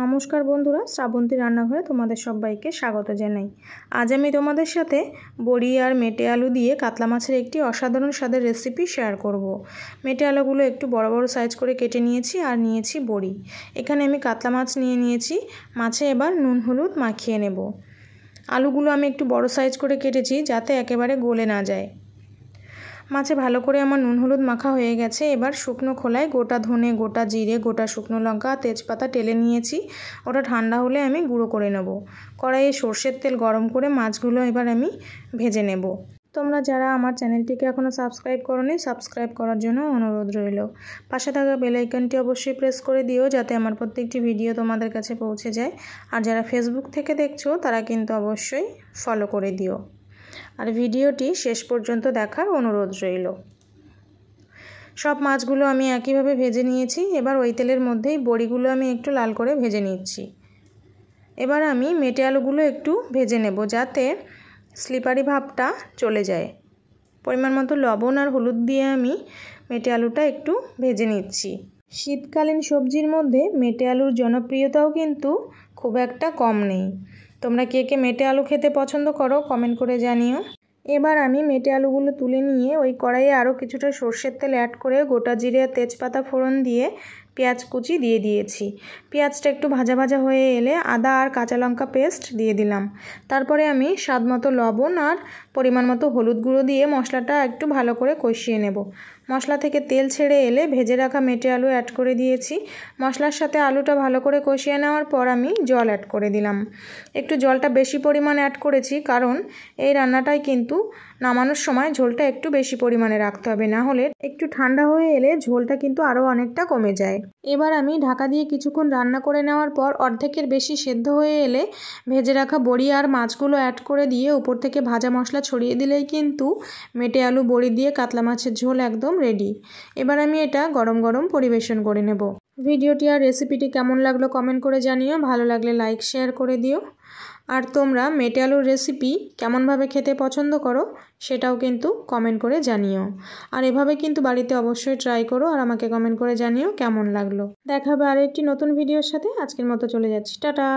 নমস্কার বন্ধুরা, শ্রাবন্তী রান্নাঘরে তোমাদের সবাইকে স্বাগত জানাই। আজ আমি তোমাদের সাথে বড়ি আর মেটে আলু দিয়ে কাতলা মাছের একটি অসাধারণ স্বাদের রেসিপি শেয়ার করব। মেটে আলুগুলো একটু বড় বড় সাইজ করে কেটে নিয়েছি আর নিয়েছি বড়ি। এখানে আমি কাতলা মাছ নিয়েছি। মাছে এবার নুন হলুদ মাখিয়ে নেব। আলুগুলো আমি একটু বড় সাইজ করে কেটেছি যাতে একেবারে গলে না যায়। মাছে ভালো করে আমার নুন হলুদ মাখা হয়ে গেছে। এবার শুকনো খোলায় গোটা ধনে, গোটা জিরে, গোটা শুকনো লঙ্কা, তেজপাতা টেলে নিয়েছি। ওটা ঠান্ডা হলে আমি গুঁড়ো করে নেব। কড়াইয়ে সর্ষের তেল গরম করে মাছগুলো এবার আমি ভেজে নেব। তোমরা যারা আমার চ্যানেলটিকে এখনও সাবস্ক্রাইব করোনি, সাবস্ক্রাইব করার জন্য অনুরোধ রইল। পাশে থাকা বেল আইকনটি অবশ্যই প্রেস করে দিও যাতে আমার প্রত্যেকটি ভিডিও তোমাদের কাছে পৌঁছে যায়। আর যারা ফেসবুক থেকে দেখছো তারা কিন্তু অবশ্যই ফলো করে দিও। আর ভিডিওটি শেষ পর্যন্ত দেখার অনুরোধ রইল। সব মাছগুলো আমি একইভাবে ভেজে নিয়েছি। এবার ওই তেলের মধ্যেই বড়িগুলো আমি একটু লাল করে ভেজে নিচ্ছি। এবার আমি মেটে আলুগুলো একটু ভেজে নেব যাতে স্লিপারি ভাবটা চলে যায়। পরিমাণ মতো লবণ আর হলুদ দিয়ে আমি মেটে আলুটা একটু ভেজে নিচ্ছি। শীতকালীন সবজির মধ্যে মেটে আলুর জনপ্রিয়তাও কিন্তু খুব একটা কম নেই। তোমরা কে কে মেটে আলু খেতে পছন্দ করো কমেন্ট করে জানিও। এবার আমি মেটে আলুগুলো তুলে নিয়ে ওই কড়াইয়ে আরও কিছুটা সর্ষের তেল অ্যাড করে গোটা জিরে আর তেজপাতা ফোড়ন দিয়ে পেঁয়াজ কুচি দিয়ে দিয়েছি। পেঁয়াজটা একটু ভাজা ভাজা হয়ে এলে আদা আর কাঁচা লঙ্কা পেস্ট দিয়ে দিলাম। তারপরে আমি স্বাদ মতো লবণ আর পরিমাণ মতো হলুদ গুঁড়ো দিয়ে মশলাটা একটু ভালো করে কষিয়ে নেব। মশলা থেকে তেল ছেড়ে এলে ভেজে রাখা মেটে আলু অ্যাড করে দিয়েছি। মশলার সাথে আলুটা ভালো করে কষিয়ে নেওয়ার পর আমি জল অ্যাড করে দিলাম। একটু জলটা বেশি পরিমাণ অ্যাড করেছি কারণ এই রান্নাটায় কিন্তু নামানোর সময় ঝোলটা একটু বেশি পরিমাণে রাখতে হবে, না হলে একটু ঠান্ডা হয়ে এলে ঝোলটা কিন্তু আরও অনেকটা কমে যায়। এবার আমি ঢাকা দিয়ে কিছুক্ষণ রান্না করে নেওয়ার পর অর্ধেকের বেশি সেদ্ধ হয়ে এলে ভেজে রাখা বড়ি আর মাছগুলো অ্যাড করে দিয়ে উপর থেকে ভাজা মশলা ছড়িয়ে দিলেই কিন্তু মেটে আলু বড়ি দিয়ে কাতলা মাছের ঝোল একদম রেডি। এবার আমি এটা গরম গরম পরিবেশন করে নেব। ভিডিওটি আর রেসিপিটি কেমন লাগলো কমেন্ট করে জানিও। ভালো লাগলে লাইক শেয়ার করে দিও। আর তোমরা মেটে আলুর রেসিপি কেমনভাবে খেতে পছন্দ করো সেটাও কিন্তু কমেন্ট করে জানিও। আর এভাবে কিন্তু বাড়িতে অবশ্যই ট্রাই করো আর আমাকে কমেন্ট করে জানিও কেমন লাগলো। দেখা হবে আরও একটি নতুন ভিডিওর সাথে। আজকের মতো চলে যাচ্ছি, টাটা।